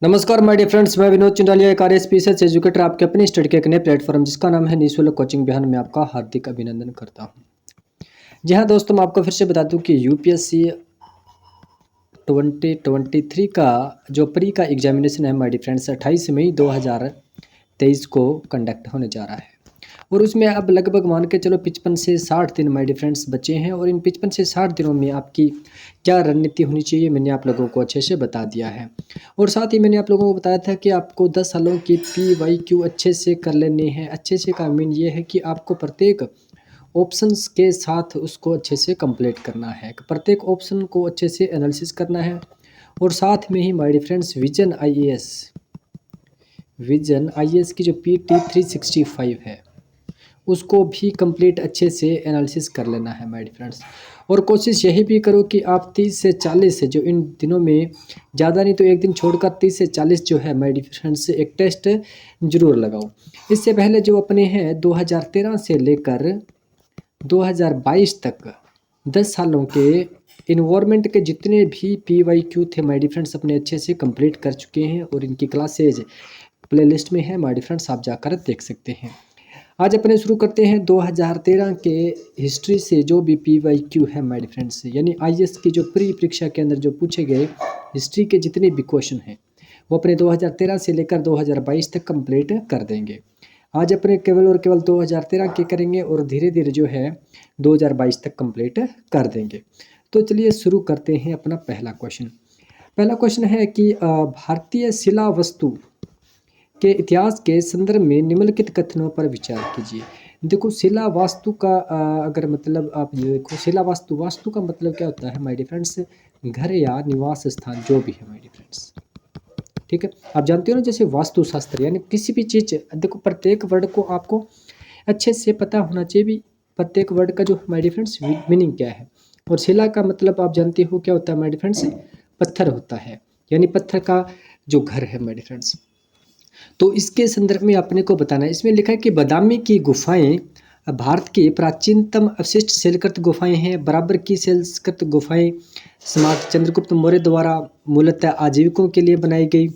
नमस्कार my dear friends, मैं विनोद चिंडालिया, एक आरएएस एजुकेटर, आपके अपने स्टडी के एक नए प्लेटफॉर्म जिसका नाम है निःशुल्क कोचिंग बिहान में आपका हार्दिक अभिनंदन करता हूं। जी हाँ दोस्तों, मैं आपको फिर से बता दूं कि यूपीएससी 2023 का जो प्री का एग्जामिनेशन है माय डियर फ्रेंड्स 28 मई 2023 को कंडक्ट होने जा रहा है। और उसमें अब लगभग मान के चलो 55 से 60 दिन माय डियर फ्रेंड्स बचे हैं। और इन 55 से 60 दिनों में आपकी क्या रणनीति होनी चाहिए, मैंने आप लोगों को अच्छे से बता दिया है। और साथ ही मैंने आप लोगों को बताया था कि आपको 10 सालों की PYQ अच्छे से कर लेने हैं। अच्छे से का मीन ये है कि आपको प्रत्येक ऑप्शंस के साथ उसको अच्छे से कंप्लीट करना है, प्रत्येक ऑप्शन को अच्छे से एनालिसिस करना है। और साथ में ही my dear friends vision IAS की जो PT 365 है उसको भी कंप्लीट अच्छे से एनालिसिस कर लेना है माय डियर फ्रेंड्स। और कोशिश यही भी करो कि आप 30 से 40 जो इन दिनों में ज़्यादा नहीं तो एक दिन छोड़कर 30 से 40 जो है माय डियर फ्रेंड्स एक टेस्ट ज़रूर लगाओ। इससे पहले जो अपने हैं 2013 से लेकर 2022 तक 10 सालों के इन्वायरमेंट के जितने भी PYQ थे माय डियर फ्रेंड्स अपने अच्छे से कंप्लीट कर चुके हैं। और इनकी क्लासेज प्लेलिस्ट में है माय डियर फ्रेंड्स, आप जाकर देख सकते हैं। आज अपने शुरू करते हैं 2013 के हिस्ट्री से। जो भी PYQ है माय डियर फ्रेंड्स, यानी आईएएस की जो प्री परीक्षा के अंदर जो पूछे गए हिस्ट्री के जितने भी क्वेश्चन हैं वो अपने 2013 से लेकर 2022 तक कंप्लीट कर देंगे। आज अपने केवल और केवल 2013 के करेंगे और धीरे धीरे जो है 2022 तक कंप्लीट कर देंगे। तो चलिए शुरू करते हैं अपना पहला क्वेश्चन। पहला क्वेश्चन है कि भारतीय शिला वस्तु के इतिहास के संदर्भ में निम्नलिखित कथनों पर विचार कीजिए। देखो शिला वास्तु का अगर मतलब आप ये देखो शिला वास्तु का मतलब क्या होता है माय डियर फ्रेंड्स, घर या निवास स्थान जो भी है माय डियर फ्रेंड्स। ठीक है, आप जानते हो ना, जैसे वास्तुशास्त्र यानी किसी भी चीज़, देखो प्रत्येक वर्ड को आपको अच्छे से पता होना चाहिए भी, प्रत्येक वर्ड का जो माय डियर फ्रेंड्स मीनिंग क्या है। और शिला का मतलब आप जानते हो क्या होता है माय डियर फ्रेंड्स, पत्थर होता है, यानी पत्थर का जो घर है माय डियर फ्रेंड्स। तो इसके संदर्भ में अपने को बताना है। इसमें लिखा है कि बादामी की गुफाएं भारत की प्राचीनतम अवशिष्ट शैलकृत गुफाएं हैं। बराबर की शैलकृत गुफाएं सम्राट चंद्रगुप्त मौर्य द्वारा मूलतः आजीविकों के लिए बनाई गई।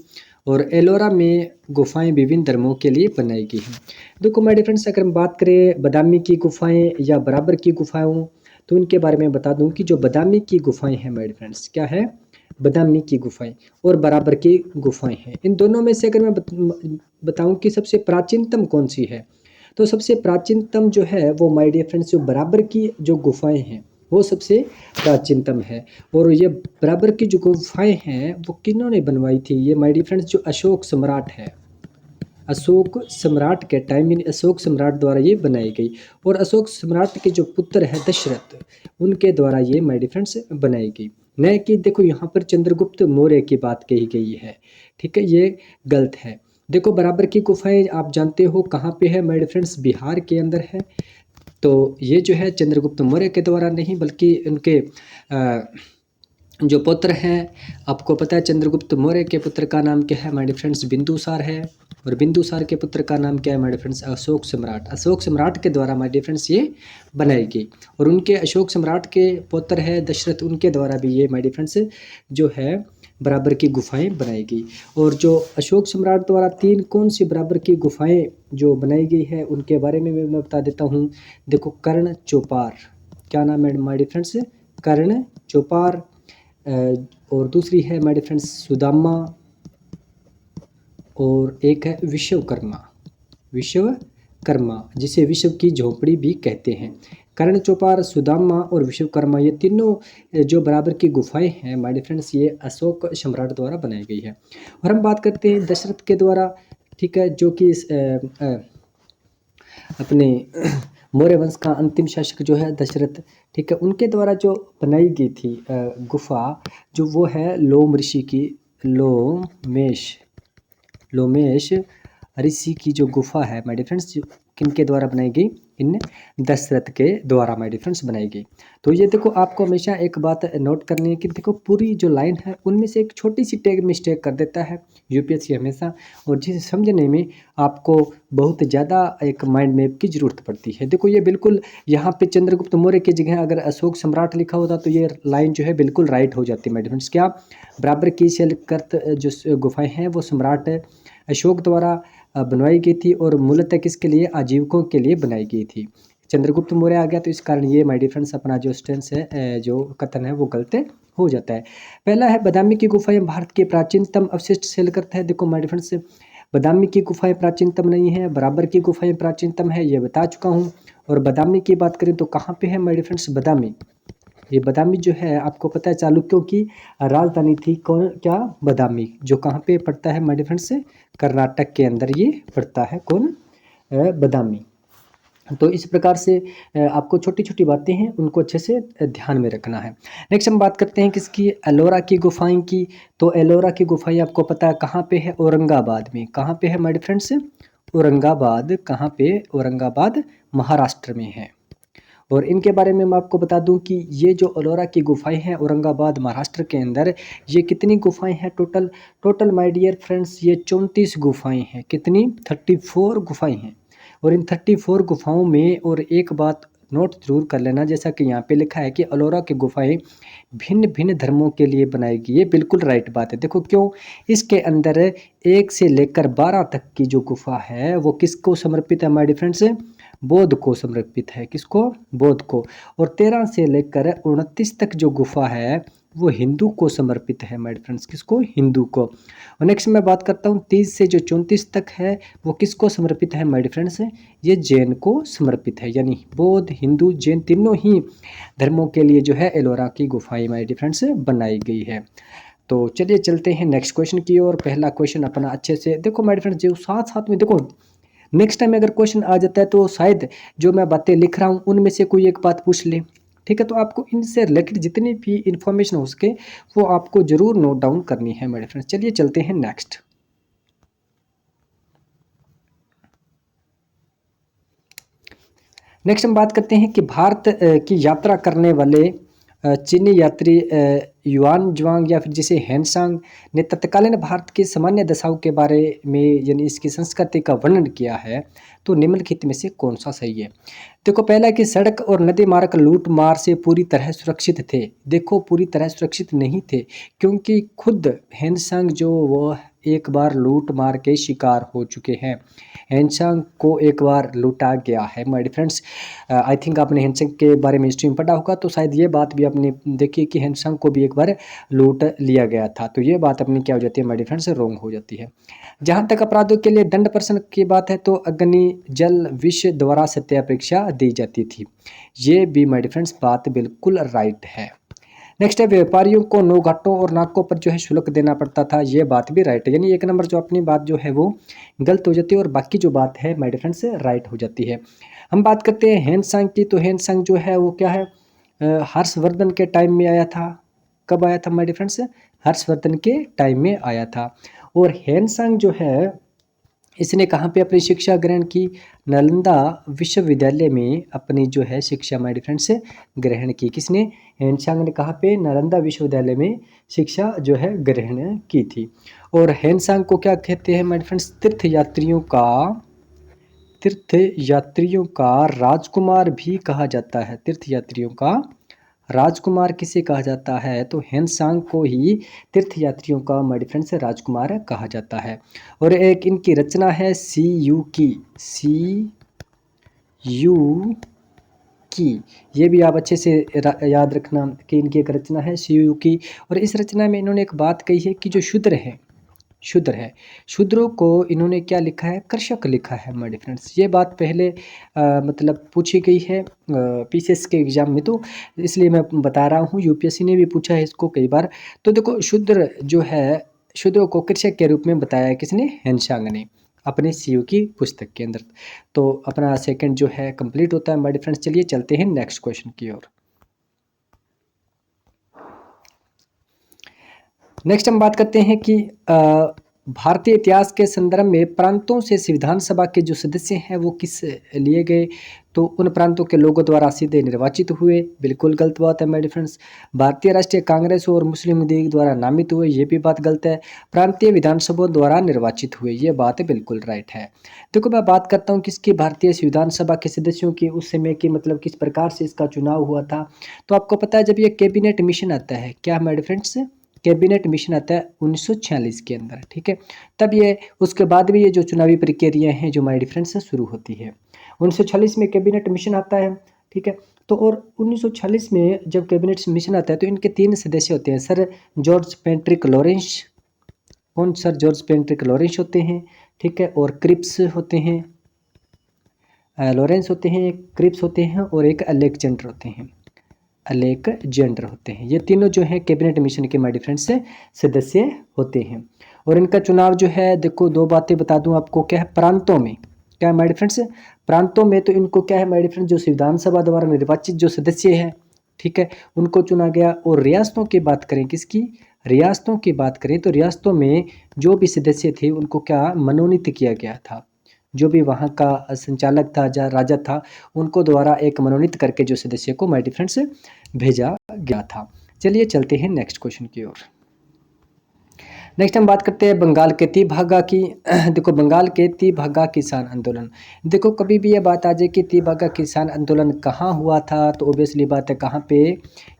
और एलोरा में गुफाएं विभिन्न धर्मों के लिए बनाई गई हैं। देखो माय डियर फ्रेंड्स, अगर हम बात करें बादामी की गुफाएं या बराबर की गुफाओं, तो इनके बारे में बता दूं कि जो बादामी की गुफाएं हैं माय डियर फ्रेंड्स, क्या है, बादामी की गुफाएं और बराबर की गुफाएं हैं। इन दोनों में से अगर मैं बताऊं कि सबसे प्राचीनतम कौन सी है, तो सबसे प्राचीनतम जो है वो माय डियर फ्रेंड्स जो बराबर की जो गुफाएं हैं वो सबसे प्राचीनतम है। और ये बराबर की जो गुफाएं हैं वो किन्होंने बनवाई थी, ये माय डियर फ्रेंड्स जो अशोक सम्राट है, अशोक सम्राट के टाइम में अशोक सम्राट द्वारा ये बनाई गई। और अशोक सम्राट के जो पुत्र है दशरथ, उनके द्वारा ये माय डियर फ्रेंड्स बनाई गई। न कि देखो यहाँ पर चंद्रगुप्त मौर्य की बात कही गई है, ठीक है, ये गलत है। देखो बराबर की गुफाएं आप जानते हो कहाँ पे है माय डियर फ्रेंड्स, बिहार के अंदर है। तो ये जो है चंद्रगुप्त मौर्य के द्वारा नहीं बल्कि उनके जो पुत्र हैं, आपको पता है चंद्रगुप्त मौर्य के पुत्र का नाम क्या है माय डियर फ्रेंड्स, बिंदुसार है। और बिंदुसार के पुत्र का नाम क्या है माय डियर फ्रेंड्स, अशोक सम्राट। अशोक सम्राट के द्वारा माय डियर फ्रेंड्स ये बनाई गई। और उनके अशोक सम्राट के पुत्र है दशरथ, उनके द्वारा भी ये माय डियर फ्रेंड्स जो है बराबर की गुफाएं बनाई गई। और जो अशोक सम्राट द्वारा 3 कौन सी बराबर की गुफाएं जो बनाई गई है उनके बारे में मैं बता देता हूँ। देखो कर्ण चौपार, क्या नाम है माय डियर फ्रेंड्स, कर्ण चौपार। और दूसरी है माय डियर फ्रेंड्स सुदामा, और एक है विश्वकर्मा जिसे विश्व की झोपड़ी भी कहते हैं। कर्ण चौपार, सुदामा और विश्वकर्मा, ये तीनों जो बराबर की गुफाएं हैं माय डियर फ्रेंड्स ये अशोक सम्राट द्वारा बनाई गई है। और हम बात करते हैं दशरथ के द्वारा, ठीक है, जो कि अपने मौर्य वंश का अंतिम शासक जो है दशरथ, ठीक है, उनके द्वारा जो बनाई गई थी गुफा, जो वो है लोम ऋषि की, लोमेश ऋषि की जो गुफा है माय डियर फ्रेंड्स, किनके द्वारा बनाई गई, इन दशरथ के द्वारा माय डियर फ्रेंड्स बनाई गई। तो ये देखो आपको हमेशा एक बात नोट करनी है कि देखो पूरी जो लाइन है उनमें से एक छोटी सी टैग मिस्टेक कर देता है यूपीएससी हमेशा, और जिसे समझने में आपको बहुत ज़्यादा एक माइंड मैप की ज़रूरत पड़ती है। देखो ये बिल्कुल यहाँ पे चंद्रगुप्त मौर्य की जगह अगर अशोक सम्राट लिखा होता तो ये लाइन जो है बिल्कुल राइट हो जाती है माय डियर फ्रेंड्स। क्या बराबर की शैलकृत जो गुफाएं हैं वो सम्राट अशोक द्वारा बनवाई गई थी और मूलतः किसके लिए, आजीविकों के लिए बनाई गई थी। चंद्रगुप्त मौर्य आ गया तो इस कारण ये माय डियर फ्रेंड्स अपना जो स्टेंस है, जो कथन है वो गलत हो जाता है। पहला है बादामी की गुफाएं भारत के प्राचीनतम अवशिष्ट शैलकृत है। देखो माय डियर फ्रेंड्स बादामी की गुफाएं प्राचीनतम नहीं है, बराबर की गुफाएं प्राचीनतम है, ये बता चुका हूँ। और बादामी की बात करें तो कहाँ पे है माय डियर फ्रेंड्स बादामी, ये बादामी जो है आपको पता है चालुक्यों की राजधानी थी, कौन क्या, बादामी, जो कहाँ पे पड़ता है माय डियर फ्रेंड्स, कर्नाटक के अंदर ये पड़ता है, कौन, बादामी। तो इस प्रकार से आपको छोटी छोटी बातें हैं उनको अच्छे से ध्यान में रखना है। नेक्स्ट हम बात करते हैं किसकी, एलोरा की गुफाएं की। तो एलोरा की गुफाएं आपको पता है कहाँ पे है, औरंगाबाद में। कहाँ पे है माय डियर फ्रेंड्स, औरंगाबाद। कहाँ पे, औरंगाबाद महाराष्ट्र में है। और इनके बारे में मैं आपको बता दूं कि ये जो एलोरा की गुफाएं हैं औरंगाबाद महाराष्ट्र के अंदर, ये कितनी गुफाएं हैं total, total my dear friends ये 34 गुफाएं हैं। कितनी, 34 गुफाएं हैं। और इन 34 गुफाओं में, और एक बात नोट जरूर कर लेना, जैसा कि यहाँ पे लिखा है कि एलोरा की गुफाएं भिन्न भिन्न धर्मों के लिए बनाई गई, ये बिल्कुल राइट बात है। देखो क्यों, इसके अंदर 1 से लेकर 12 तक की जो गुफा है वो किसको समर्पित है माय डियर फ्रेंड्स, बौद्ध को समर्पित है। किसको, बौद्ध को। और 13 से लेकर 29 तक जो गुफा है वो हिंदू को समर्पित है माय डियर फ्रेंड्स। किसको, हिंदू को। और नेक्स्ट मैं बात करता हूँ 30 से जो 34 तक है वो किसको समर्पित है माय डियर फ्रेंड्स, ये जैन को समर्पित है। यानी बौद्ध, हिंदू, जैन तीनों ही धर्मों के लिए जो है एलोरा की गुफाएं माय डियर फ्रेंड्स बनाई गई है। तो चलिए चलते हैं नेक्स्ट क्वेश्चन की ओर। पहला क्वेश्चन अपना अच्छे से देखो माय डियर फ्रेंड्स, जो साथ साथ में देखो नेक्स्ट टाइम अगर क्वेश्चन आ जाता है तो शायद जो मैं बातें लिख रहा हूँ उनमें से कोई एक बात पूछ ले, ठीक है। तो आपको इनसे रिलेटेड जितनी भी इंफॉर्मेशन हो सके वो आपको जरूर नोट डाउन करनी है मेरे फ्रेंड्स। चलिए चलते हैं नेक्स्ट। नेक्स्ट हम बात करते हैं कि भारत की यात्रा करने वाले चीनी यात्री युआन ज्वांग या फिर जिसे हैंसांग ने तत्कालीन भारत की सामान्य दशाओं के बारे में यानी इसकी संस्कृति का वर्णन किया है। तो निम्नलिखित में से कौन सा सही है। देखो पहला कि सड़क और नदी मार्ग लूट मार से पूरी तरह सुरक्षित थे। देखो पूरी तरह सुरक्षित नहीं थे, क्योंकि खुद हैंसांग जो वो एक बार लूट मार के शिकार हो चुके हैं। हैंसांग को एक बार लूटा गया है my dear friends. I think आपने हैंसांग के बारे में हिस्ट्री में पढ़ा होगा, तो शायद ये बात भी आपने देखी कि हैंसांग को भी एक बार लूट लिया गया था। तो ये बात अपनी क्या हो जाती है माय डियर फ्रेंड्स, रॉन्ग हो जाती है। जहाँ तक अपराधों के लिए दंड प्रशन की बात है तो अग्नि जल विष द्वारा सत्यापेक्षा दी जाती थी। ये भी माय डियर फ्रेंड्स बात बिल्कुल राइट है। नेक्स्ट है व्यापारियों को नौघाटों और नाकों पर जो है शुल्क देना पड़ता था। ये बात भी राइट है। यानी एक नंबर जो अपनी बात जो है वो गलत हो जाती है और बाकी जो बात है माय डियर फ्रेंड्स राइट हो जाती है। हम बात करते हैं हैंसांग की। तो हैंसांग जो है वो क्या है, हर्षवर्धन के टाइम में आया था। कब आया था माय डियर फ्रेंड्स, हर्षवर्धन के टाइम में आया था। और हैंसांग जो है इसने कहाँ पे अपनी शिक्षा ग्रहण की, नालंदा विश्वविद्यालय में अपनी जो है शिक्षा माय डियर फ्रेंड्स ग्रहण की। किसने, हैंसांग ने कहाँ पे, नालंदा विश्वविद्यालय में शिक्षा जो है ग्रहण की थी। और हैंसांग को क्या कहते हैं माय डियर फ्रेंड्स, तीर्थ यात्रियों का राजकुमार भी कहा जाता है। तीर्थ यात्रियों का राजकुमार किसे कहा जाता है, तो हैंसांग को ही तीर्थ यात्रियों का माय डियर फ्रेंड्स राजकुमार कहा जाता है। और एक इनकी रचना है सी यू की, ये भी आप अच्छे से याद रखना कि इनकी एक रचना है सी यू की। और इस रचना में इन्होंने एक बात कही है कि जो शूद्र है, शूद्रों को इन्होंने क्या लिखा है, कृषक लिखा है माय डियर फ्रेंड्स। ये बात पहले मतलब पूछी गई है पीसीएस के एग्जाम में, तो इसलिए मैं बता रहा हूँ। यूपीएससी ने भी पूछा है इसको कई बार। तो देखो शूद्र जो है, शूद्रों को कृषक के रूप में बताया है किसने, हैंसांग ने अपने सीयू की पुस्तक के अंदर। तो अपना सेकंड जो है कंप्लीट होता है माय डियर फ्रेंड्स। चलिए चलते हैं नेक्स्ट क्वेश्चन की ओर। नेक्स्ट हम बात करते हैं कि भारतीय इतिहास के संदर्भ में प्रांतों से संविधान सभा के जो सदस्य हैं वो किस लिए गए, तो उन प्रांतों के लोगों द्वारा सीधे निर्वाचित हुए, बिल्कुल गलत बात है माय डियर फ्रेंड्स। भारतीय राष्ट्रीय कांग्रेस और मुस्लिम लीग द्वारा नामित हुए, ये भी बात गलत है। प्रांतीय विधानसभाओं द्वारा निर्वाचित हुए, ये बात बिल्कुल राइट है। देखो मैं बात करता हूँ किसकी, भारतीय संविधान सभा के सदस्यों की उस समय की, मतलब किस प्रकार से इसका चुनाव हुआ था। तो आपको पता है जब ये कैबिनेट मिशन आता है, क्या my dear friends, cabinet mission आता है 1946 के अंदर, ठीक है। तब ये उसके बाद भी ये जो चुनावी प्रक्रिया हैं जो माय डियर फ्रेंड्स शुरू होती है। 1946 में कैबिनेट मिशन आता है, ठीक है। तो और 1946 में जब कैबिनेट मिशन आता है तो इनके 3 सदस्य होते हैं, सर जॉर्ज पैट्रिक लॉरेंस, कौन सर जॉर्ज पैट्रिक लॉरेंस होते हैं, ठीक है, और क्रिप्स होते हैं, लॉरेंस होते हैं, क्रिप्स होते हैं और एक अलेक्जेंडर होते हैं, अलेक्जेंडर होते हैं। ये तीनों जो है कैबिनेट मिशन के माय डियर फ्रेंड्स से सदस्य होते हैं। और इनका चुनाव जो है, देखो 2 बातें बता दूं आपको, क्या है प्रांतों में, क्या है माय डियर फ्रेंड्स, प्रांतों में तो इनको क्या है माय डियर फ्रेंड्स, जो संविधान सभा द्वारा निर्वाचित जो सदस्य हैं, ठीक है, उनको चुना गया। और रियासतों की बात करें, किसकी, रियासतों की बात करें तो रियासतों में जो भी सदस्य थे उनको क्या मनोनीत किया गया था, जो भी वहाँ का संचालक था, राजा था, उनको द्वारा एक मनोनीत करके जो सदस्य को माय डियर फ्रेंड्स भेजा गया था। चलिए चलते हैं नेक्स्ट क्वेश्चन की ओर। नेक्स्ट हम बात करते हैं बंगाल के तिभागा की। देखो बंगाल के तिभागा किसान आंदोलन, देखो कभी भी ये बात आ जाए कि तिभागा किसान आंदोलन कहाँ हुआ था, तो ऑब्वियसली बात है कहाँ पे,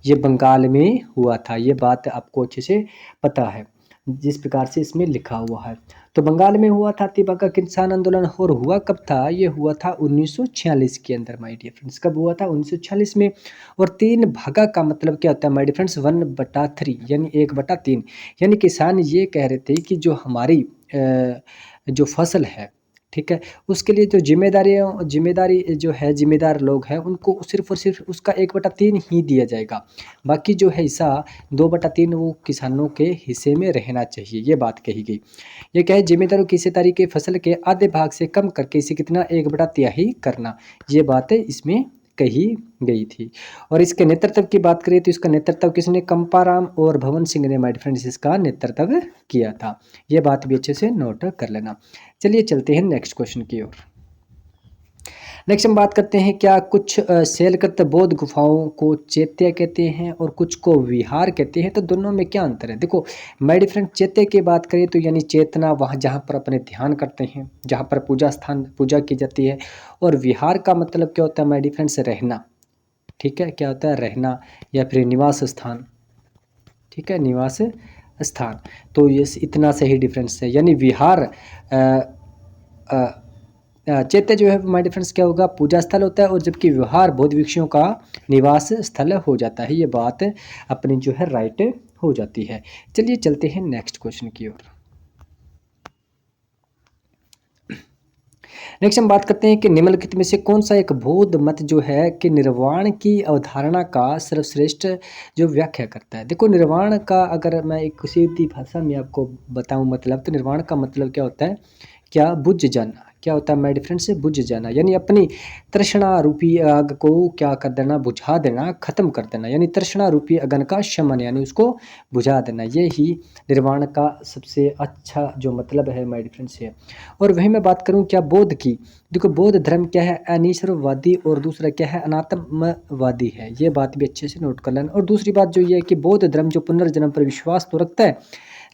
ये बंगाल में हुआ था। ये बात आपको अच्छे से पता है जिस प्रकार से इसमें लिखा हुआ है। तो बंगाल में हुआ था तिभागा किसान आंदोलन, और हुआ कब था, ये हुआ था 1946 के अंदर माय डियर फ्रेंड्स। कब हुआ था, 1946 में। और 3 भागा का मतलब क्या होता है माय डियर फ्रेंड्स, 1/3 यानी 1/3। यानी किसान ये कह रहे थे कि जो हमारी जो फसल है, ठीक है, उसके लिए जो जिम्मेदारी जो है, जिम्मेदार लोग हैं, उनको सिर्फ और सिर्फ उसका 1/3 ही दिया जाएगा। बाकी जो है हिस्सा 2/3 वो किसानों के हिस्से में रहना चाहिए, ये बात कही गई। ये क्या है, जिम्मेदारों की हिस्सेदारी के फसल के आधे भाग से कम करके इसे कितना 1/3 करना, ये बात इसमें कही गई थी। और इसके नेतृत्व की बात करें तो इसका नेतृत्व किसने, कंपाराम और भवन सिंह ने माय फ्रेंड्स इसका नेतृत्व किया था। ये बात भी अच्छे से नोट कर लेना। चलिए चलते हैं नेक्स्ट क्वेश्चन की ओर। नेक्स्ट हम बात करते हैं क्या कुछ शैलकृत बौद्ध गुफाओं को चैत्य कहते हैं और कुछ को विहार कहते हैं, तो दोनों में क्या अंतर है। देखो माय डियर फ्रेंड, चैत्य की बात करें तो यानी चेतना, वहाँ जहाँ पर अपने ध्यान करते हैं, जहाँ पर पूजा की जाती है। और विहार का मतलब क्या होता है माय डियर फ्रेंड्स, रहना, ठीक है, क्या होता है, रहना या फिर निवास स्थान, ठीक है, निवास स्थान। तो ये इतना सही डिफरेंस है, यानी विहार चैत्य जो है माय डिफरेंस क्या होगा, पूजा स्थल होता है, और जबकि विहार बौद्ध भिक्षुओं का निवास स्थल हो जाता है। ये बात अपनी जो है राइट हो जाती है। चलिए चलते हैं नेक्स्ट क्वेश्चन की ओर। नेक्स्ट हम बात करते हैं कि निम्नलिखित में से कौन सा एक बौद्ध मत जो है कि निर्वाण की अवधारणा का सर्वश्रेष्ठ जो व्याख्या करता है। देखो निर्वाण का अगर मैं एक सीधी भाषा में आपको बताऊं मतलब, तो निर्वाण का मतलब क्या होता है, क्या बुझ जाना, क्या होता है माय डियर फ्रेंड्स, बुझ जाना, यानी अपनी तृष्णा रूपी आग को क्या कर देना, बुझा देना, खत्म कर देना, यानी तृष्णा रूपी अग्नि का शमन, यानी उसको बुझा देना। ये ही निर्वाण का सबसे अच्छा जो मतलब है माय डियर फ्रेंड्स है। और वहीं मैं बात करूं क्या बौद्ध की, देखो बौद्ध धर्म क्या है, अनिश्वरवादी, और दूसरा क्या है, अनात्मवादी है। ये बात भी अच्छे से नोट कर लेना। और दूसरी बात जो ये है कि बौद्ध धर्म जो पुनर्जन्म पर विश्वास तो रखता है,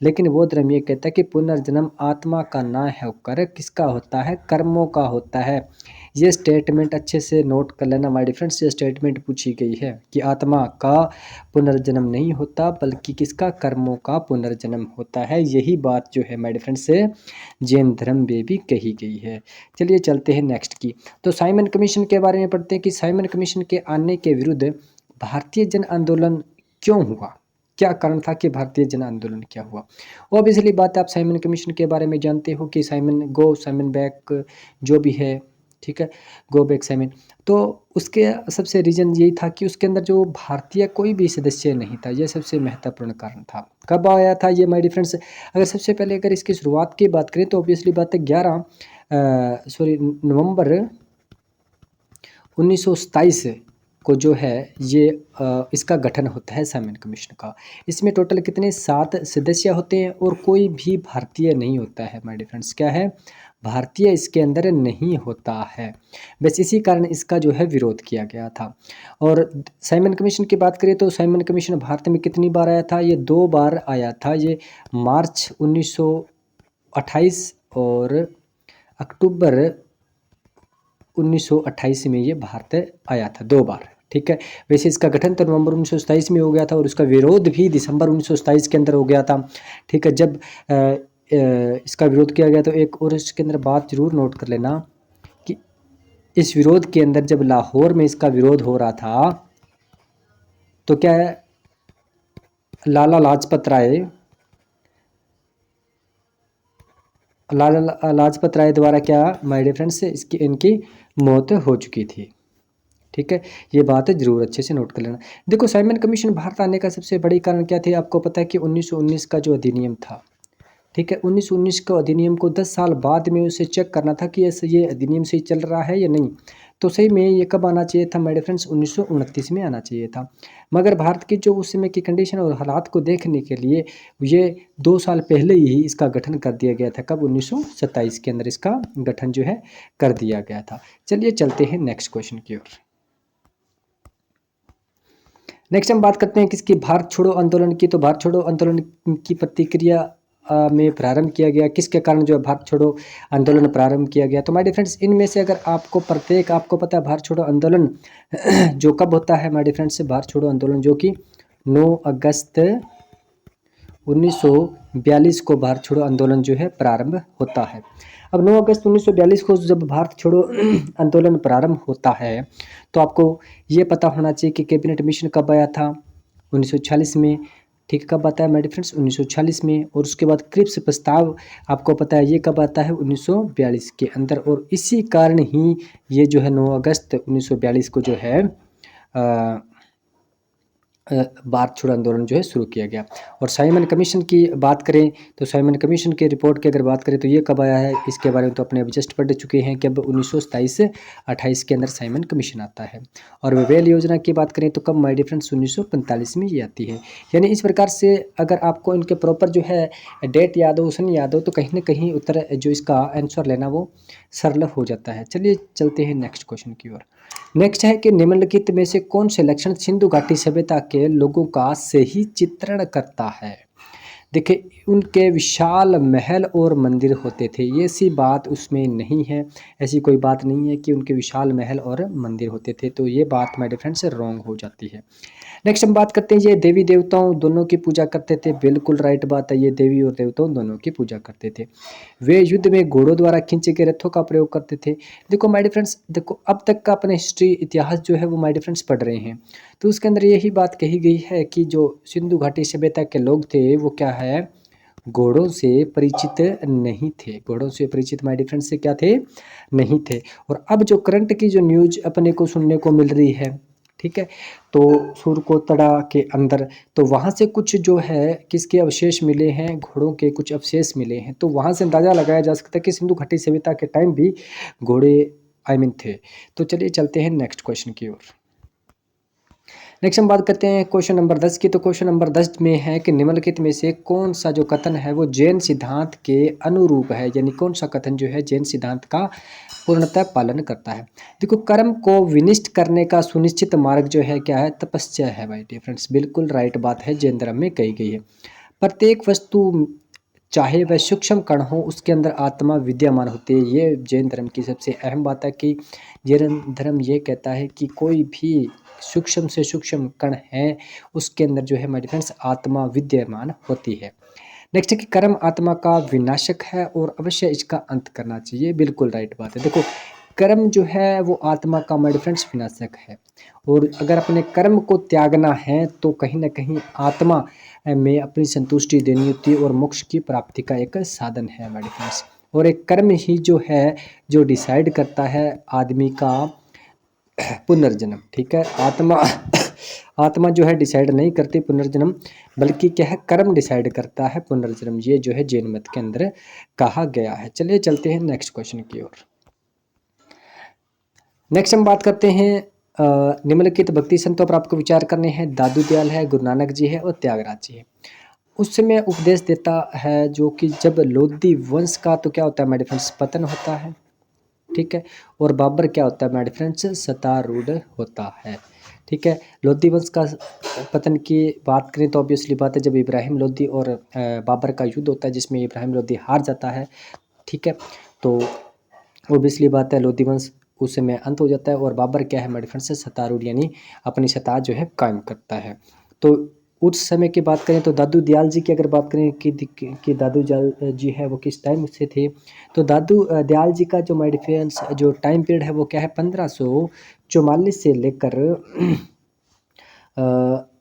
लेकिन बौद्ध धर्म ये कहता है कि पुनर्जन्म आत्मा का ना होकर किसका होता है, कर्मों का होता है। ये स्टेटमेंट अच्छे से नोट कर लेना माय डियर फ्रेंड्स। ये स्टेटमेंट पूछी गई है कि आत्मा का पुनर्जन्म नहीं होता, बल्कि किसका, कर्मों का पुनर्जन्म होता है। यही बात जो है माय डियर फ्रेंड्स से जैन धर्म में भी कही गई है। चलिए चलते हैं नेक्स्ट की। तो साइमन कमीशन के बारे में पढ़ते हैं कि साइमन कमीशन के आने के विरुद्ध भारतीय जन आंदोलन क्यों हुआ, क्या कारण था कि भारतीय जन आंदोलन क्या हुआ। ऑब्वियसली बात है, आप साइमन कमीशन के बारे में जानते हो कि साइमन बैक जो भी है, ठीक है, गो बैक साइमन। तो उसके सबसे रीजन यही था कि उसके अंदर जो भारतीय कोई भी सदस्य नहीं था। यह सबसे महत्वपूर्ण कारण था। कब आया था ये माय डियर फ्रेंड्स, अगर सबसे पहले अगर इसकी शुरुआत की बात करें तो ऑब्वियसली बात है नवंबर 1927 को जो है ये इसका गठन होता है साइमन कमीशन का। इसमें टोटल कितने 7 सदस्य होते हैं और कोई भी भारतीय नहीं होता है माय डियर फ्रेंड्स। क्या है? भारतीय इसके अंदर नहीं होता है। बस इसी कारण इसका जो है विरोध किया गया था। और साइमन कमीशन की बात करें तो साइमन कमीशन भारत में कितनी बार आया था? ये 2 बार आया था। ये मार्च 1928 और अक्टूबर 1928 में ये भारत आया था 2 बार। ठीक है। वैसे इसका गठन तो नवंबर 1927 में हो गया था और उसका विरोध भी दिसंबर 1927 के अंदर हो गया था। ठीक है। जब इसका विरोध किया गया तो एक और इसके अंदर बात जरूर नोट कर लेना कि इस विरोध के अंदर जब लाहौर में इसका विरोध हो रहा था तो क्या है, लाला लाजपत राय द्वारा क्या माय डियर फ्रेंड्स इनकी मौत हो चुकी थी। ठीक है। ये बात जरूर अच्छे से नोट कर लेना। देखो साइमन कमीशन भारत आने का सबसे बड़ी कारण क्या थे? आपको पता है कि 1919 का जो अधिनियम था, ठीक है, 1919 का अधिनियम को 10 साल बाद में उसे चेक करना था कि ये अधिनियम सही चल रहा है या नहीं। तो सही में ये कब आना चाहिए था माय डियर फ्रेंड्स? 1929 में आना चाहिए था। मगर भारत की जो उस समय की कंडीशन और हालात को देखने के लिए ये 2 साल पहले ही इसका गठन कर दिया गया था। कब? 1927 के अंदर इसका गठन जो है कर दिया गया था। चलिए चलते हैं नेक्स्ट क्वेश्चन की ओर। नेक्स्ट हम बात करते हैं किसकी? भारत छोड़ो आंदोलन की। तो भारत छोड़ो आंदोलन की प्रतिक्रिया में प्रारंभ किया गया, किसके कारण जो है भारत छोड़ो आंदोलन प्रारंभ किया गया? तो माय डियर फ्रेंड्स इनमें से अगर आपको आपको पता है भारत छोड़ो आंदोलन जो कब होता है माय डियर फ्रेंड्स? भारत छोड़ो आंदोलन जो कि 9 अगस्त 1942 को भारत छोड़ो आंदोलन जो है प्रारंभ होता है। अब 9 अगस्त 1942 को जब भारत छोड़ो आंदोलन प्रारंभ होता है तो आपको ये पता होना चाहिए कि कैबिनेट मिशन कब आया था? 1946 में। ठीक, कब आता है माय डियर फ्रेंड्स? 1946 में। और उसके बाद क्रिप्स प्रस्ताव आपको पता है ये कब आता है? 1942 के अंदर। और इसी कारण ही ये जो है 9 अगस्त 1942 को जो है भारत छोड़ो आंदोलन जो है शुरू किया गया। और साइमन कमीशन की बात करें तो साइमन कमीशन के रिपोर्ट की अगर बात करें तो ये कब आया है? इसके बारे में तो अपने अभी जस्ट पढ़ चुके हैं कि अब 1927-28 के अंदर साइमन कमीशन आता है। और वेल योजना की बात करें तो कब माय डियर फ्रेंड्स? 1945 में ये आती है। यानी इस प्रकार से अगर आपको इनके प्रॉपर जो है डेट याद हो, सन याद हो, तो कहीं ना कहीं उत्तर जो इसका आंसर लेना वो सरल हो जाता है। चलिए चलते हैं नेक्स्ट क्वेश्चन की ओर। नेक्स्ट है कि निम्नलिखित में से कौन से लक्षण सिंधु घाटी सभ्यता के लोगों का सही चित्रण करता है? देखिए उनके विशाल महल और मंदिर होते थे, ये सी बात उसमें नहीं है। ऐसी कोई बात नहीं है कि उनके विशाल महल और मंदिर होते थे, तो ये बात माय डियर फ्रेंड्स रॉन्ग हो जाती है। नेक्स्ट हम बात करते हैं ये देवी देवताओं दोनों की पूजा करते थे। बिल्कुल राइट बात है, ये देवी और देवताओं दोनों की पूजा करते थे। वे युद्ध में घोड़ों द्वारा खींचे गए रथों का प्रयोग करते थे। देखो माय डियर फ्रेंड्स, देखो अब तक का अपने हिस्ट्री इतिहास जो है वो माय डियर फ्रेंड्स पढ़ रहे हैं, तो उसके अंदर यही बात कही गई है कि जो सिंधु घाटी सभ्यता के लोग थे वो क्या है, घोड़ों से परिचित नहीं थे। घोड़ों से परिचित माय डियर फ्रेंड्स से क्या थे? नहीं थे। और अब जो करंट की जो न्यूज अपने को सुनने को मिल रही है, ठीक है, तो सूरकोतड़ा के अंदर, तो वहाँ से कुछ जो है किसके अवशेष मिले हैं? घोड़ों के कुछ अवशेष मिले हैं। तो वहाँ से अंदाजा लगाया जा सकता है कि सिंधु घाटी सभ्यता के टाइम भी घोड़े थे। तो चलिए चलते हैं नेक्स्ट क्वेश्चन की ओर। नेक्स्ट हम बात करते हैं क्वेश्चन नंबर 10 की। तो क्वेश्चन नंबर 10 में है कि निम्नलिखित में से कौन सा जो कथन है वो जैन सिद्धांत के अनुरूप है? यानी कौन सा कथन जो है जैन सिद्धांत का पूर्णतः पालन करता है? देखो कर्म को विनिष्ट करने का सुनिश्चित मार्ग जो है क्या है? तपस्या है भाई डियर फ्रेंड्स। बिल्कुल राइट बात है, जैन धर्म में कही गई है। प्रत्येक वस्तु चाहे वह सूक्ष्म कण हो उसके अंदर आत्मा विद्यमान होती है। ये जैन धर्म की सबसे अहम बात है कि जैन धर्म ये कहता है कि कोई भी सूक्ष्म से सूक्ष्म कण है उसके अंदर जो है माय डियर फ्रेंड्स आत्मा विद्यमान होती है। नेक्स्ट है कि कर्म आत्मा का विनाशक है और अवश्य इसका अंत करना चाहिए। बिल्कुल राइट बात है। देखो कर्म जो है वो आत्मा का माय डियर फ्रेंड्स विनाशक है, और अगर अपने कर्म को त्यागना है तो कहीं ना कहीं आत्मा में अपनी संतुष्टि देनी होती है और मोक्ष की प्राप्ति का एक साधन है माय डियर फ्रेंड्स। और एक कर्म ही जो है जो डिसाइड करता है आदमी का पुनर्जन्म। ठीक है, आत्मा जो है डिसाइड नहीं करती पुनर्जन्म, बल्कि क्या है कर्म डिसाइड करता है पुनर्जन्म। ये जो है जैन मत के अंदर कहा गया है। चलिए चलते हैं नेक्स्ट क्वेश्चन की ओर। नेक्स्ट हम बात करते हैं निम्नलिखित भक्ति संतों पर आपको विचार करने हैं। दादू दयाल है, गुरु नानक जी है और त्यागराज जी है। उस समय उपदेश देता है जो कि जब लोधी वंश का तो क्या होता है मेरे फ्रेंड्स, पतन होता है, ठीक है। और बाबर क्या होता है मेरे फ्रेंड्स, सत्तारूढ़ होता है, ठीक है। लोधी वंश का पतन की बात करें तो ऑब्वियसली बात है जब इब्राहिम लोधी और बाबर का युद्ध होता है जिसमें इब्राहिम लोधी हार जाता है, ठीक है। तो ऑब्वियसली बात है लोधी वंश उस समय अंत हो जाता है और बाबर क्या है मेरे फ्रेंड्स, सत्तारूढ़ यानी अपनी सत्ता जो है कायम करता है। तो उस समय की बात करें तो दादू दयाल जी की अगर बात करें कि दादू दयाल जी है वो किस टाइम से थे, तो दादू दयाल जी का जो माय फ्रेंड्स जो टाइम पीरियड है वो क्या है, 1544 से लेकर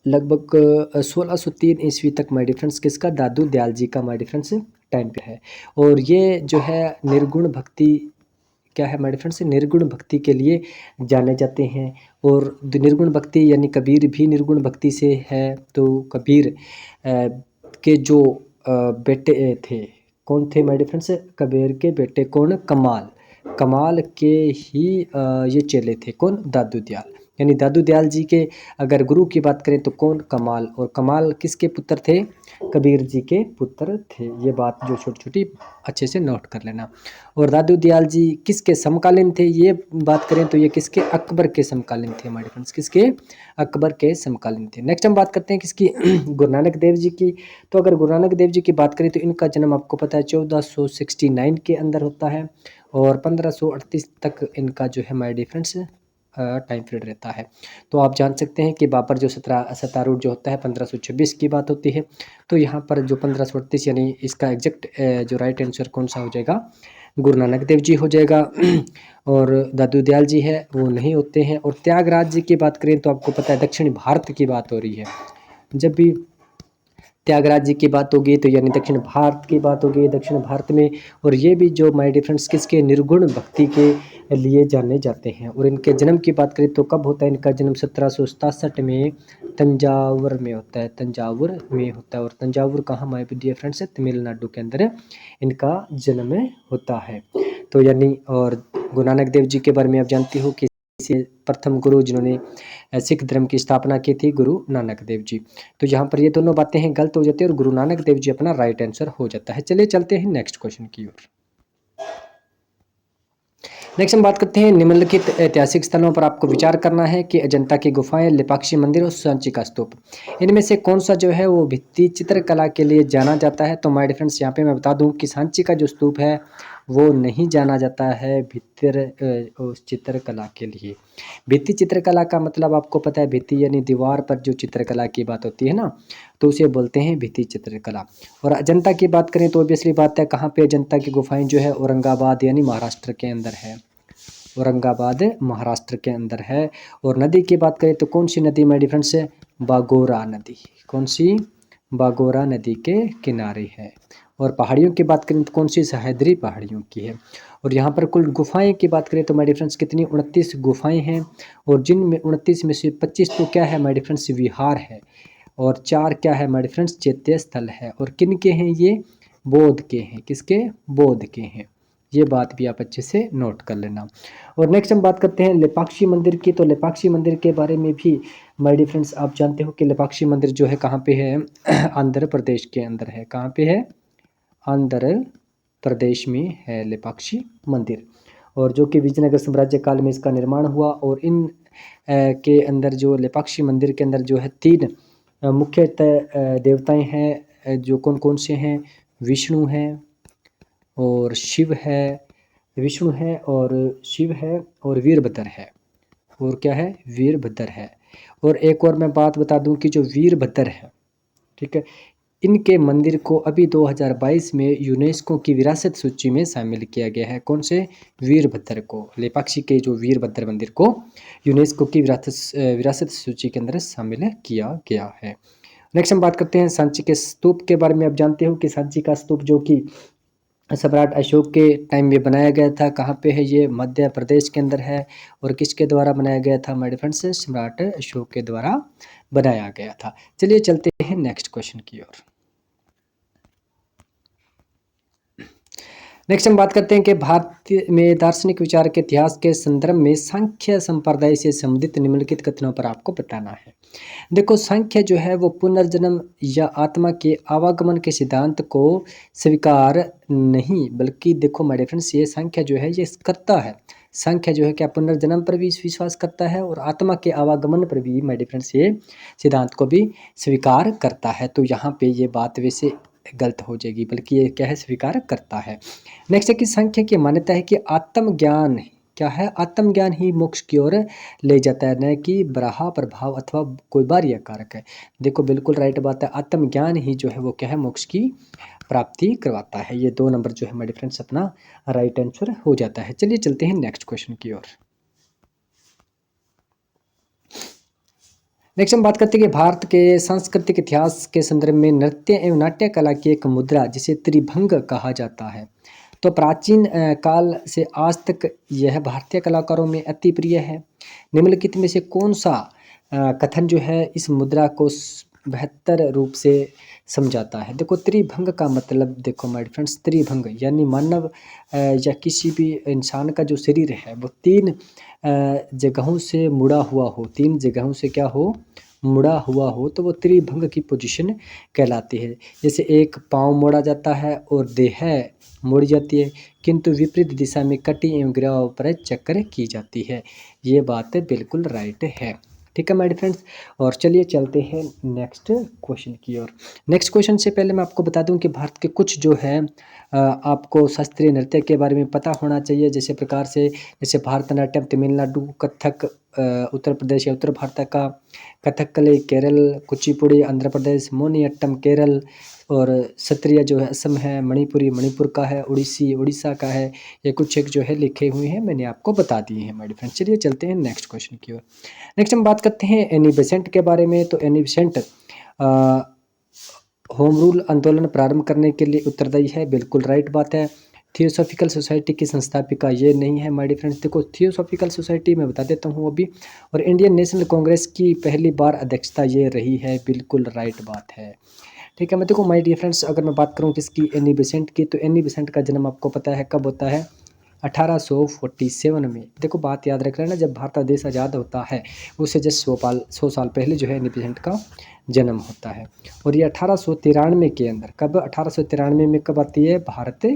लगभग 1603 ईस्वी तक माय डिफरेंस किसका, दादू दयाल जी का माय डिफरेंस टाइम पे है। और ये जो है निर्गुण भक्ति क्या है माय डिफरेंस, निर्गुण भक्ति के लिए जाने जाते हैं। और निर्गुण भक्ति यानी कबीर भी निर्गुण भक्ति से है। तो कबीर के जो बेटे थे, कौन थे माय डिफरेंस, कबीर के बेटे कौन, कमाल, कमाल के ही ये चेले थे, कौन, दादू दयाल। यानी दादू दयाल जी के अगर गुरु की बात करें तो कौन, कमाल। और कमाल किसके पुत्र थे, कबीर जी के पुत्र थे। ये बात जो छोटी छोटी अच्छे से नोट कर लेना। और दादू दयाल जी किसके समकालीन थे, ये बात करें तो ये किसके, अकबर के समकालीन थे हमारे फ्रेंड्स, किसके, अकबर के समकालीन थे। नेक्स्ट हम बात करते हैं किसकी, गुरु नानक देव जी की। तो अगर गुरु नानक देव जी की बात करें तो इनका जन्म आपको पता है 1469 के अंदर होता है और 1538 तक इनका जो है माय डिफरेंस टाइम पीरियड रहता है। तो आप जान सकते हैं कि बाबर जो सत्तारूढ़ जो होता है 1526 की बात होती है। तो यहाँ पर जो 1538 यानी इसका एग्जैक्ट जो राइट आंसर कौन सा हो जाएगा, गुरु नानक देव जी हो जाएगा। और दादू दयाल जी है वो नहीं होते हैं। और त्यागराज जी की बात करें तो आपको पता है दक्षिण भारत की बात हो रही है। जब भी त्यागराज जी की बात होगी तो यानी दक्षिण भारत की बात होगी, दक्षिण भारत में। और ये भी जो माय डिफरेंस किसके, निर्गुण भक्ति के लिए जाने जाते हैं। और इनके जन्म की बात करें तो कब होता है इनका जन्म, 1767 में तंजावुर में होता है, तंजावुर में होता है। और तंजावुर कहाँ माय डियर फ्रेंड्स, तमिलनाडु के अंदर इनका जन्म होता है। तो यानी और गुरु नानक देव जी के बारे में आप जानती हो कि प्रथम गुरु जिन्होंने सिख धर्म की स्थापना की थी, गुरु नानक देव जी। तो यहाँ पर ये दोनों बातें हैं गलत हो जाती है और गुरु नानक देव जी अपना राइट आंसर हो जाता है। चलिए चलते हैं नेक्स्ट क्वेश्चन की ओर। नेक्स्ट हम बात करते हैं निम्नलिखित ऐतिहासिक स्थलों पर आपको विचार करना है कि अजंता की गुफाएं, लेपाक्षी मंदिर और सांची का स्तूप, इनमें से कौन सा जो है वो भित्ति चित्रकला के लिए जाना जाता है। तो माय डिफरेंस यहाँ पे मैं बता दूं कि सांची का जो स्तूप है वो नहीं जाना जाता है उस चित्रकला के लिए। भित्ति चित्रकला का मतलब आपको पता है, भित्ति यानी दीवार पर जो चित्रकला की बात होती है ना, तो उसे बोलते हैं भित्ति चित्रकला। और अजंता की बात करें तो ऑब्वियसली बात है कहाँ पे अजंता की गुफाएं जो है, औरंगाबाद यानी महाराष्ट्र के अंदर है, औरंगाबाद महाराष्ट्र के अंदर है। और नदी की बात करें तो कौन सी नदी में डिफरेंस है, बागोरा नदी, कौन सी, बागोरा नदी के किनारे है। और पहाड़ियों की बात करें तो कौन सी, सह्याद्री पहाड़ियों की है। और यहाँ पर कुल गुफाएं की बात करें तो माय डिफरेंस कितनी, 29 गुफाएं हैं। और जिनमें 29 में से 25 तो क्या है माय डिफरेंस, विहार है। और 4 क्या है माय डिफरेंस, चैत्य स्थल है। और किन के हैं ये, बौद्ध के हैं, किसके, बौद्ध के हैं। ये बात भी आप अच्छे से नोट कर लेना। और नेक्स्ट हम बात करते हैं लेपाक्षी मंदिर की। तो लेपाक्षी मंदिर के बारे में भी माय डियर फ्रेंड्स आप जानते हो कि लेपाक्षी मंदिर जो है कहाँ पे है, आंध्र प्रदेश के अंदर है। कहाँ पे है, आंध्र प्रदेश में है लेपाक्षी मंदिर। और जो कि विजयनगर साम्राज्य काल में इसका निर्माण हुआ। और इन के अंदर जो लेपाक्षी मंदिर के अंदर जो है 3 मुख्यतः देवताएं हैं, जो कौन कौन से हैं, विष्णु हैं और शिव है, विष्णु है और शिव है और वीरभद्र है। और क्या है, वीरभद्र है। और एक और मैं बात बता दूं कि जो वीरभद्र है, ठीक है, इनके मंदिर को अभी 2022 में यूनेस्को की विरासत सूची में शामिल किया गया है। कौन से, वीरभद्र को, लेपाक्षी के जो वीरभद्र मंदिर को यूनेस्को की विरासत सूची के अंदर शामिल किया गया है। नेक्स्ट हम बात करते हैं सांची के स्तूप के बारे में। आप जानते हो कि सांची का स्तूप जो कि सम्राट अशोक के टाइम में बनाया गया था, कहाँ पे है ये, मध्य प्रदेश के अंदर है। और किसके द्वारा बनाया गया था माय फ्रेंड्स, सम्राट अशोक के द्वारा बनाया गया था। चलिए चलते हैं नेक्स्ट क्वेश्चन की ओर। नेक्स्ट हम बात करते हैं कि भारत में दार्शनिक विचार के इतिहास के संदर्भ में सांख्य संप्रदाय से संबंधित निम्नलिखित कथनों पर आपको बताना है। देखो, सांख्य जो है वो पुनर्जन्म या आत्मा के आवागमन के सिद्धांत को स्वीकार नहीं, बल्कि देखो मेरे फ्रेंड्स, ये सांख्य जो है ये करता है। सांख्य जो है क्या पुनर्जन्म पर भी विश्वास करता है और आत्मा के आवागमन पर भी मेरे फ्रेंड्स ये सिद्धांत को भी स्वीकार करता है। तो यहाँ पे ये बात वैसे गलत हो जाएगी, बल्कि ये क्या है, स्वीकार करता है। नेक्स्ट है कि सांख्य की मान्यता है कि आत्मज्ञान क्या है, आत्मज्ञान ही मोक्ष की ओर ले जाता है, न कि बराह प्रभाव अथवा कोई बाह्य कारक है। देखो बिल्कुल राइट बात है, आत्मज्ञान ही जो है वो क्या है, मोक्ष की प्राप्ति करवाता है। ये 2 नंबर जो है मेरे फ्रेंड्स अपना राइट आंसर हो जाता है। चलिए चलते हैं नेक्स्ट क्वेश्चन की ओर। नेक्स्ट हम बात करते हैं कि भारत के सांस्कृतिक इतिहास के संदर्भ में नृत्य एवं नाट्य कला की एक मुद्रा जिसे त्रिभंग कहा जाता है। तो प्राचीन काल से आज तक यह भारतीय कलाकारों में अति प्रिय है। निम्नलिखित में से कौन सा कथन जो है इस मुद्रा को बेहतर रूप से समझाता है। देखो त्रिभंग का मतलब, देखो माय फ्रेंड्स, त्रिभंग यानी मानव या किसी भी इंसान का जो शरीर है वो 3 जगहों से मुड़ा हुआ हो, 3 जगहों से क्या हो, मुड़ा हुआ हो, तो वो त्रिभंग की पोजीशन कहलाती है। जैसे एक पाँव मोड़ा जाता है और देह मुड़ जाती है, किंतु विपरीत दिशा में कटी एवं गिराव पर चक्कर की जाती है। ये बात बिल्कुल राइट है। ठीक है मेरे फ्रेंड्स, और चलिए चलते हैं नेक्स्ट क्वेश्चन की ओर। नेक्स्ट क्वेश्चन से पहले मैं आपको बता दूं कि भारत के कुछ जो है आपको शास्त्रीय नृत्य के बारे में पता होना चाहिए। जैसे प्रकार से, जैसे भारतनाट्यम तमिलनाडु, कथक उत्तर प्रदेश या उत्तर भारत का, कथकली केरल, कुचिपुड़ी आंध्र प्रदेश, मोहिनीअट्टम केरल, और सत्रिया जो है असम है, मणिपुरी मणिपुर का है, उड़ीसी उड़ीसा का है। ये कुछ एक जो है लिखे हुए हैं, मैंने आपको बता दिए हैं मेरे फ्रेंड्स। चलिए चलते हैं नेक्स्ट क्वेश्चन की ओर। नेक्स्ट हम बात करते हैं एनी बेसेंट के बारे में। तो एनी बेसेंट होम रूल आंदोलन प्रारंभ करने के लिए उत्तरदायी है, बिल्कुल राइट बात है। थियोसॉफिकल सोसाइटी की संस्थापिका ये नहीं है माय डियर फ्रेंड्स। देखो थियोसॉफिकल सोसाइटी मैं बता देता हूँ अभी, और इंडियन नेशनल कांग्रेस की पहली बार अध्यक्षता ये रही है, बिल्कुल राइट बात है। ठीक है, मैं देखो माय डियर फ्रेंड्स, अगर मैं बात करूँ किसकी, एनी बेसेंट की, तो एनी बेसेंट का जन्म आपको पता है कब होता है, 1847 में। देखो बात याद रख लेना, जब भारत देश आज़ाद होता है उससे जस्ट 100 साल पहले जो है एनी बेसेंट का जन्म होता है। और ये 1893 के अंदर, कब 1893 में कब आती है भारत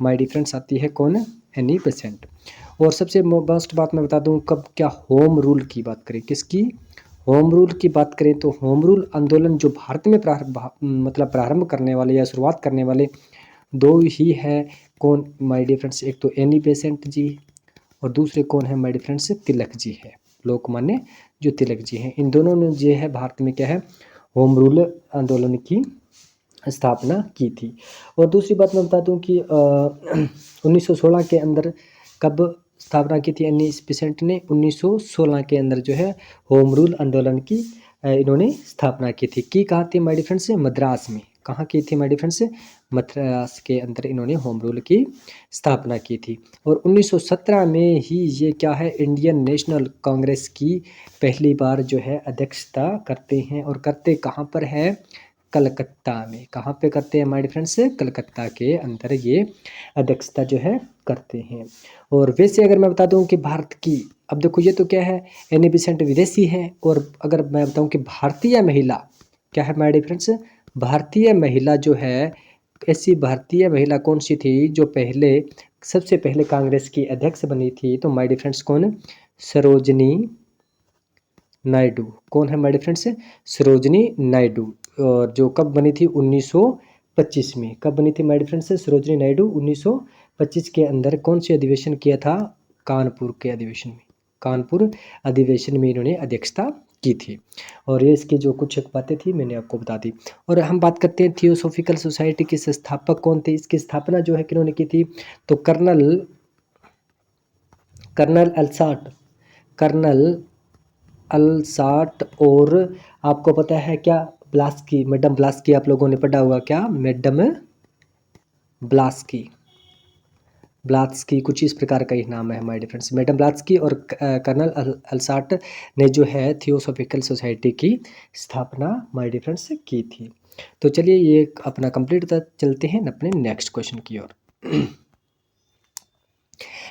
माय डियर फ्रेंड्स, आती है कौन, एनी बेसेंट। और सबसे मोस्ट बात मैं बता दूं, कब क्या होम रूल की बात करें, किसकी, होम रूल की बात करें, तो होम रूल आंदोलन जो भारत में प्रारंभ करने वाले या शुरुआत करने वाले 2 ही है, कौन माय डियर फ्रेंड्स, एक तो एनी बेसेंट जी और दूसरे कौन है my dear friends, Tilak ji है, लोकमान्य जो तिलक जी हैं। इन दोनों ने जो है भारत में क्या है, होम रूल आंदोलन की स्थापना की थी। और दूसरी बात मैं बता दूं कि 1916 के अंदर कब स्थापना की थी एनी बेसेंट ने, 1916 के अंदर जो है होम रूल आंदोलन की इन्होंने स्थापना की थी। कहाँ थी माय डियर फ्रेंड्स, मद्रास में। कहाँ की थी माय डियर फ्रेंड्स, मद्रास के अंदर इन्होंने होम रूल की स्थापना की थी। और 1917 में ही ये क्या है, इंडियन नेशनल कांग्रेस की पहली बार जो है अध्यक्षता करते हैं, और करते कहाँ पर है, कलकत्ता में। कहाँ पे करते हैं माय डियर फ्रेंड्स, कलकत्ता के अंदर ये अध्यक्षता जो है करते हैं। और वैसे अगर मैं बता दूं कि भारत की, अब देखो ये तो क्या है, एनी बेसेंट विदेशी हैं, और अगर मैं बताऊं कि भारतीय महिला क्या है माय डियर फ्रेंड्स, भारतीय महिला जो है, ऐसी भारतीय महिला कौन सी थी जो पहले, सबसे पहले कांग्रेस की अध्यक्ष बनी थी, तो माय डियर फ्रेंड्स कौन, सरोजनी नायडू। कौन है my dear friends, Sarojini Naidu. और जो कब बनी थी, 1925 में। कब बनी थी my dear friends, Sarojini Naidu 1925 के अंदर। कौन से अधिवेशन किया था, कानपुर के अधिवेशन में, कानपुर अधिवेशन में इन्होंने अध्यक्षता की थी। और ये इसकी जो कुछ एक बातें थी मैंने आपको बता दी। और हम बात करते हैं थियोसॉफिकल सोसाइटी के संस्थापक कौन थे, इसकी स्थापना जो है किन्होंने की थी, तो कर्नल अल्साट, और आपको पता है क्या, ब्लास्की, मैडम ब्लास्की, आप लोगों ने पढ़ा होगा क्या, मैडम ब्लास्की। ब्लास्की कुछ इस प्रकार का ही नाम है माय डियर फ्रेंड्स। मैडम ब्लास्की और कर्नल अल्साट ने जो है थियोसॉफिकल सोसाइटी की स्थापना माय डियर फ्रेंड्स की थी। तो चलिए ये अपना कंप्लीट होता, चलते हैं अपने नेक्स्ट क्वेश्चन की ओर।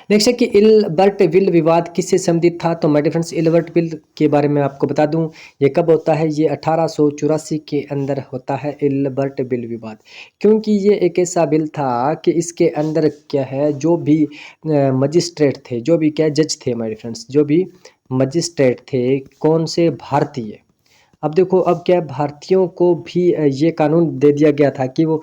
नेक्स्ट है कि इल्बर्ट विल विवाद किससे संबंधित था। तो my dear friends, Ilbert bill के बारे में आपको बता दूं, ये कब होता है, ये 1884 के अंदर होता है इल्बर्ट विल विवाद। क्योंकि ये एक ऐसा बिल था कि इसके अंदर क्या है, जो भी मजिस्ट्रेट थे, जो भी क्या जज थे माय डियर फ्रेंड्स, जो भी मजिस्ट्रेट थे, कौन से, भारतीय। अब देखो, अब क्या है, भारतीयों को भी ये कानून दे दिया गया था कि वो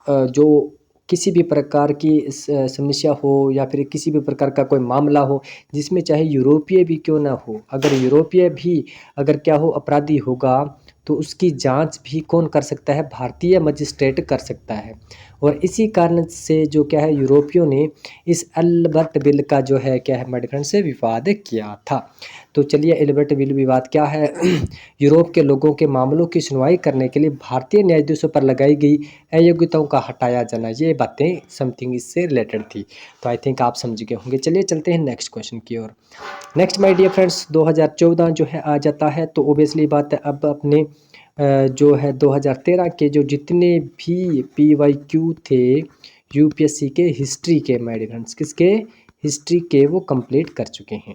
जो किसी भी प्रकार की समस्या हो या फिर किसी भी प्रकार का कोई मामला हो, जिसमें चाहे यूरोपीय भी क्यों ना हो, अगर यूरोपीय भी अगर क्या हो अपराधी होगा, तो उसकी जांच भी कौन कर सकता है, भारतीय मजिस्ट्रेट कर सकता है। और इसी कारण से जो क्या है, यूरोपियों ने इस अल्बर्ट बिल का जो है क्या है माय डियर फ्रेंड्स, से विवाद किया था। तो चलिए, अल्बर्ट बिल विवाद क्या है। यूरोप के लोगों के मामलों की सुनवाई करने के लिए भारतीय न्यायाधीशों पर लगाई गई अयोग्यताओं का हटाया जाना, ये बातें समथिंग इससे रिलेटेड थी। तो आई थिंक आप समझ गए होंगे। चलिए चलते हैं नेक्स्ट क्वेश्चन की ओर। नेक्स्ट माय डियर फ्रेंड्स, 2014 जो है आ जाता है, तो ओबियसली बात है, अब अपने जो है 2013 के जो जितने भी PYQ थे यूपीएससी के हिस्ट्री के माय डियर फ्रेंड्स, किसके, हिस्ट्री के, वो कंप्लीट कर चुके हैं।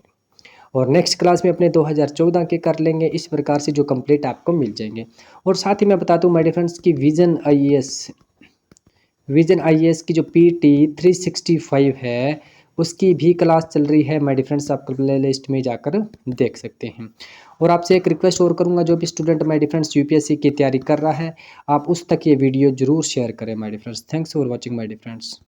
और नेक्स्ट क्लास में अपने 2014 के कर लेंगे, इस प्रकार से जो कंप्लीट आपको मिल जाएंगे। और साथ ही मैं बता दूं माय डियर फ्रेंड्स की विजन आईएएस की जो PT 365 है, उसकी भी क्लास चल रही है माय डियर फ्रेंड्स, आप प्ले लिस्ट में जाकर देख सकते हैं। और आपसे एक रिक्वेस्ट और करूंगा, जो भी student my dear friends UPSC की तैयारी कर रहा है, आप उस तक ये वीडियो जरूर शेयर करें my dear friends. Thanks for watching my dear friends.